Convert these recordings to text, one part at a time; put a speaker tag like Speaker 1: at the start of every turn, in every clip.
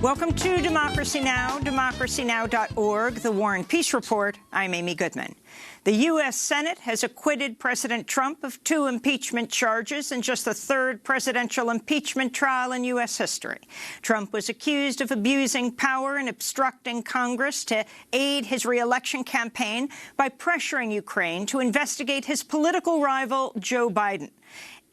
Speaker 1: Welcome to Democracy Now!, democracynow.org, The War and Peace Report. I'm Amy Goodman. The U.S. Senate has acquitted President Trump of 2 impeachment charges in just the 3rd presidential impeachment trial in U.S. history. Trump was accused of abusing power and obstructing Congress to aid his re-election campaign by pressuring Ukraine to investigate his political rival, Joe Biden.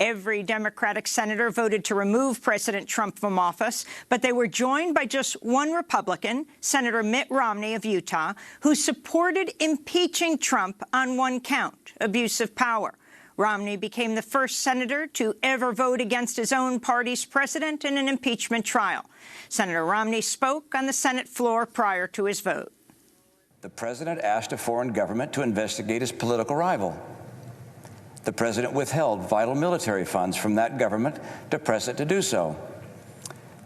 Speaker 1: Every Democratic senator voted to remove President Trump from office, but they were joined by just one Republican, Senator Mitt Romney of Utah, who supported impeaching Trump on one count, abuse of power. Romney became the first senator to ever vote against his own party's president in an impeachment trial. Senator Romney spoke on the Senate floor prior to his vote.
Speaker 2: The president asked a foreign government to investigate his political rival. The president withheld vital military funds from that government to press it to do so.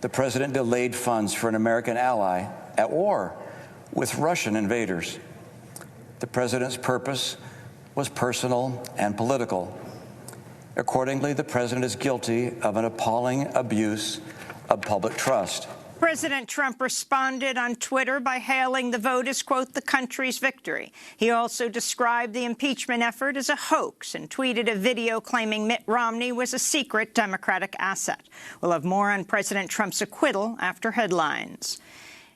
Speaker 2: The president delayed funds for an American ally at war with Russian invaders. The president's purpose was personal and political. Accordingly, the president is guilty of an appalling abuse of public trust.
Speaker 1: President Trump responded on Twitter by hailing the vote as, quote, the country's victory. He also described the impeachment effort as a hoax and tweeted a video claiming Mitt Romney was a secret Democratic asset. We'll have more on President Trump's acquittal after headlines.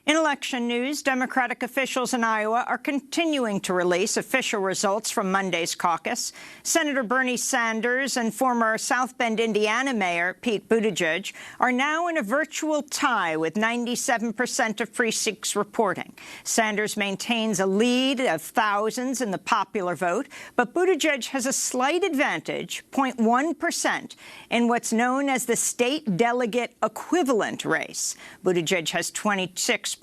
Speaker 1: In election news, Democratic officials in Iowa are continuing to release official results from Monday's caucus. Senator Bernie Sanders and former South Bend, Indiana Mayor Pete Buttigieg are now in a virtual tie with 97% of precincts reporting. Sanders maintains a lead of thousands in the popular vote, but Buttigieg has a slight advantage, 0.1%, in what's known as the state delegate equivalent race. Buttigieg has 26.2%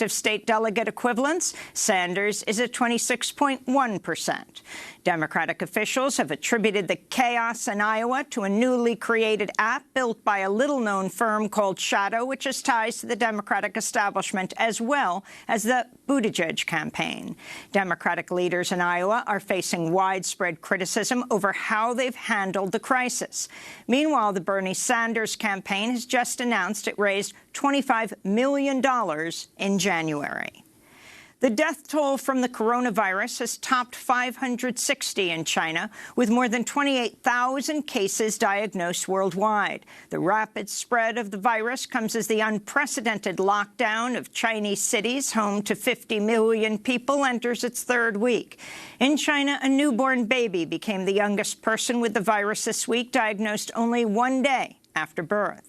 Speaker 1: of state delegate equivalents. Sanders is at 26.1%. Democratic officials have attributed the chaos in Iowa to a newly created app built by a little-known firm called Shadow, which has ties to the Democratic establishment as well as the Buttigieg campaign. Democratic leaders in Iowa are facing widespread criticism over how they've handled the crisis. Meanwhile, the Bernie Sanders campaign has just announced it raised $25 million in January. The death toll from the coronavirus has topped 560 in China, with more than 28,000 cases diagnosed worldwide. The rapid spread of the virus comes as the unprecedented lockdown of Chinese cities, home to 50 million people, enters its 3rd week. In China, a newborn baby became the youngest person with the virus this week, diagnosed only 1 day after birth.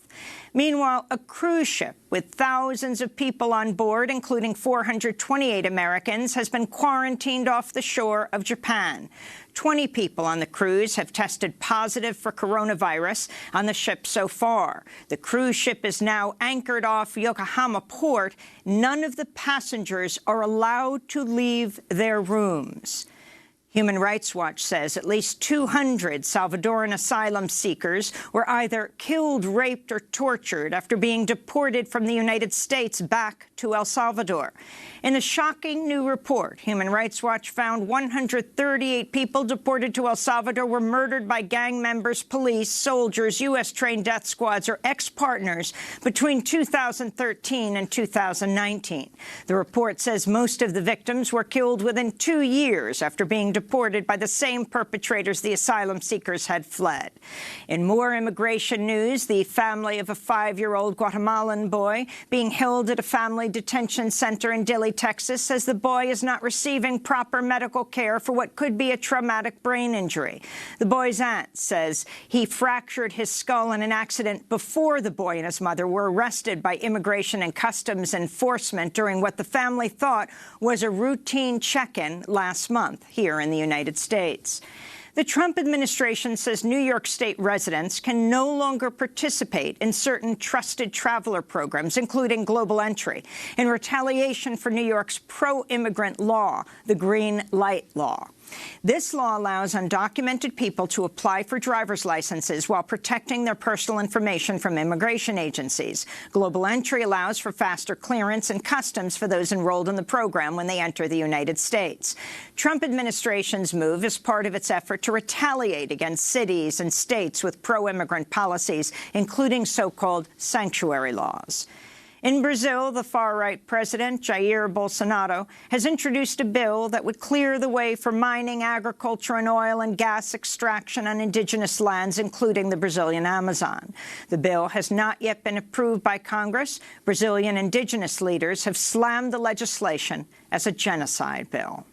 Speaker 1: Meanwhile, a cruise ship with thousands of people on board, including 428 Americans, has been quarantined off the shore of Japan. 20 people on the cruise have tested positive for coronavirus on the ship so far. The cruise ship is now anchored off Yokohama port. None of the passengers are allowed to leave their rooms. Human Rights Watch says at least 200 Salvadoran asylum seekers were either killed, raped, or tortured after being deported from the United States back to El Salvador. In a shocking new report, Human Rights Watch found 138 people deported to El Salvador were murdered by gang members, police, soldiers, U.S.-trained death squads, or ex-partners between 2013 and 2019. The report says most of the victims were killed within 2 years after being deported by the same perpetrators the asylum seekers had fled. In more immigration news, the family of a 5-year-old Guatemalan boy being held at a family detention center in Dilley, Texas, says the boy is not receiving proper medical care for what could be a traumatic brain injury. The boy's aunt says he fractured his skull in an accident before the boy and his mother were arrested by Immigration and Customs Enforcement during what the family thought was a routine check-in last month here in the United States. The Trump administration says New York State residents can no longer participate in certain trusted traveler programs, including Global Entry, in retaliation for New York's pro-immigrant law, the Green Light Law. This law allows undocumented people to apply for driver's licenses while protecting their personal information from immigration agencies. Global Entry allows for faster clearance and customs for those enrolled in the program when they enter the United States. Trump administration's move is part of its effort to retaliate against cities and states with pro-immigrant policies, including so-called sanctuary laws. In Brazil, the far-right president, Jair Bolsonaro, has introduced a bill that would clear the way for mining, agriculture, and oil and gas extraction on indigenous lands, including the Brazilian Amazon. The bill has not yet been approved by Congress. Brazilian indigenous leaders have slammed the legislation as a genocide bill.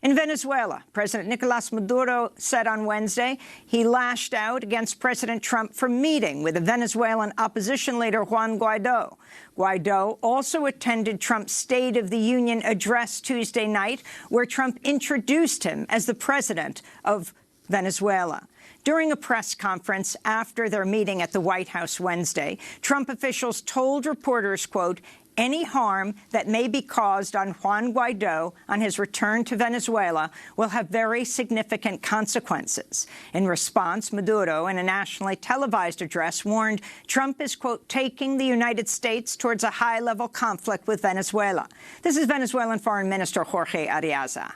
Speaker 1: In Venezuela, President Nicolás Maduro said on Wednesday he lashed out against President Trump for meeting with the Venezuelan opposition leader Juan Guaidó. Guaidó also attended Trump's State of the Union address Tuesday night, where Trump introduced him as the president of Venezuela. During a press conference after their meeting at the White House Wednesday, Trump officials told reporters, quote, "Any harm that may be caused on Juan Guaidó on his return to Venezuela will have very significant consequences." In response, Maduro, in a nationally televised address, warned Trump is, quote, "taking the United States towards a high-level conflict with Venezuela." This is Venezuelan Foreign Minister Jorge Ariaza.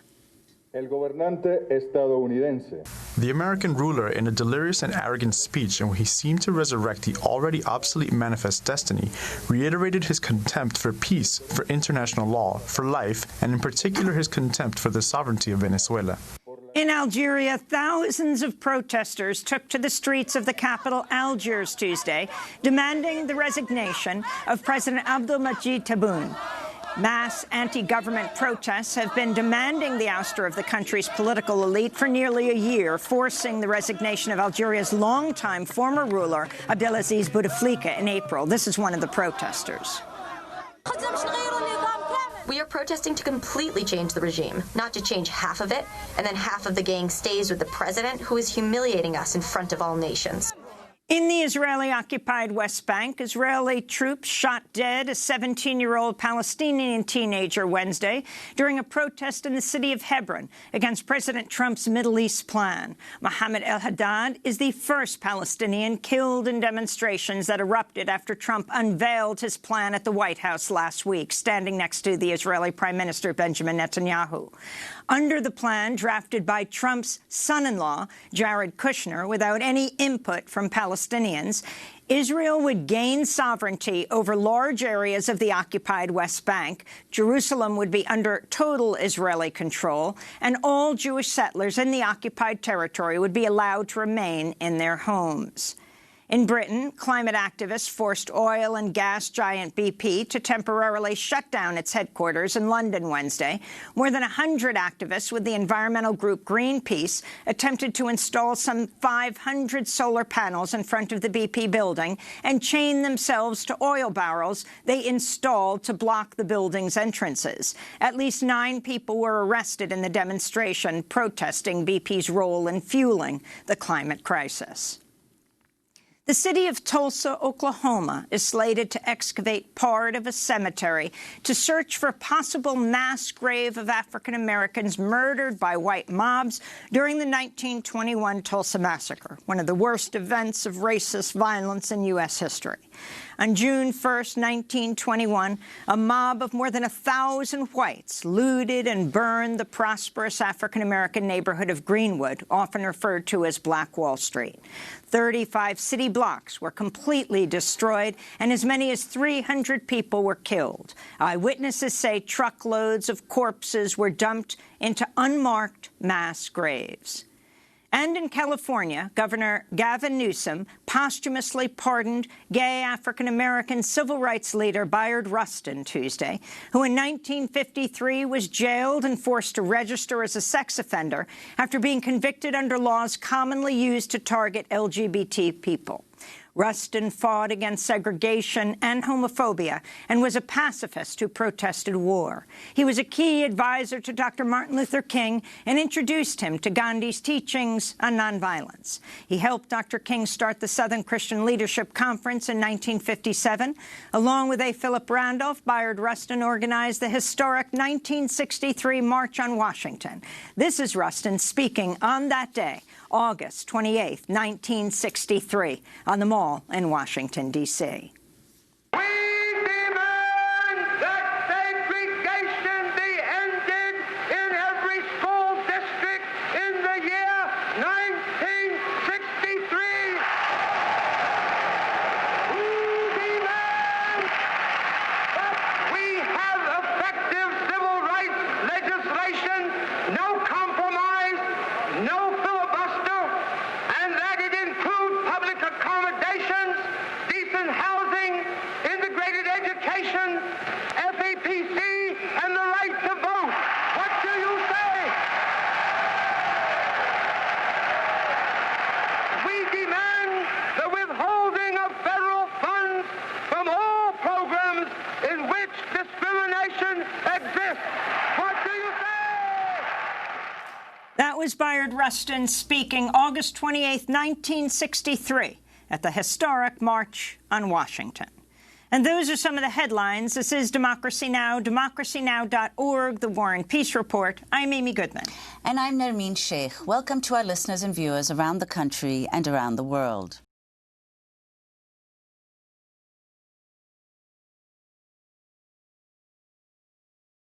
Speaker 3: El gobernante estadounidense.
Speaker 4: The American ruler, in a delirious and arrogant speech in which he seemed to resurrect the already obsolete manifest destiny, reiterated his contempt for peace, for international law, for life, and in particular his contempt for the sovereignty of Venezuela.
Speaker 1: In Algeria, thousands of protesters took to the streets of the capital, Algiers, Tuesday, demanding the resignation of President Abdelmadjid Tebboune. Mass anti-government protests have been demanding the ouster of the country's political elite for nearly a year, forcing the resignation of Algeria's longtime former ruler, Abdelaziz Bouteflika, in April. This is one of the protesters.
Speaker 5: We are protesting to completely change the regime, not to change half of it, and then half of the gang stays with the president, who is humiliating us in front of all nations.
Speaker 1: In the Israeli-occupied West Bank, Israeli troops shot dead a 17-year-old Palestinian teenager Wednesday during a protest in the city of Hebron against President Trump's Middle East plan. Mohammed El-Haddad is the first Palestinian killed in demonstrations that erupted after Trump unveiled his plan at the White House last week, standing next to the Israeli Prime Minister Benjamin Netanyahu. Under the plan drafted by Trump's son-in-law, Jared Kushner, without any input from Palestinians, Israel would gain sovereignty over large areas of the occupied West Bank. Jerusalem would be under total Israeli control, and all Jewish settlers in the occupied territory would be allowed to remain in their homes. In Britain, climate activists forced oil and gas giant BP to temporarily shut down its headquarters in London Wednesday. More than 100 activists with the environmental group Greenpeace attempted to install some 500 solar panels in front of the BP building and chain themselves to oil barrels they installed to block the building's entrances. At least 9 people were arrested in the demonstration protesting BP's role in fueling the climate crisis. The city of Tulsa, Oklahoma, is slated to excavate part of a cemetery to search for a possible mass grave of African Americans murdered by white mobs during the 1921 Tulsa Massacre, one of the worst events of racist violence in U.S. history. On June 1st, 1921, a mob of more than 1,000 whites looted and burned the prosperous African-American neighborhood of Greenwood, often referred to as Black Wall Street. 35 city blocks were completely destroyed, and as many as 300 people were killed. Eyewitnesses say truckloads of corpses were dumped into unmarked mass graves. And in California, Governor Gavin Newsom posthumously pardoned gay African-American civil rights leader Bayard Rustin Tuesday, who in 1953 was jailed and forced to register as a sex offender after being convicted under laws commonly used to target LGBT people. Rustin fought against segregation and homophobia and was a pacifist who protested war. He was a key advisor to Dr. Martin Luther King and introduced him to Gandhi's teachings on nonviolence. He helped Dr. King start the Southern Christian Leadership Conference in 1957. Along with A. Philip Randolph, Bayard Rustin organized the historic 1963 March on Washington. This is Rustin speaking on that day, August 28, 1963, on the Mall in Washington, D.C.
Speaker 6: We demand that segregation be ended in every school district in the year 1963. We demand
Speaker 1: That was Bayard Rustin speaking August 28, 1963, at the historic March on Washington. And those are some of the headlines. This is Democracy Now!, democracynow.org, the War and Peace Report. I'm Amy Goodman.
Speaker 7: And I'm Nermeen Sheikh. Welcome to our listeners and viewers around the country and around the world.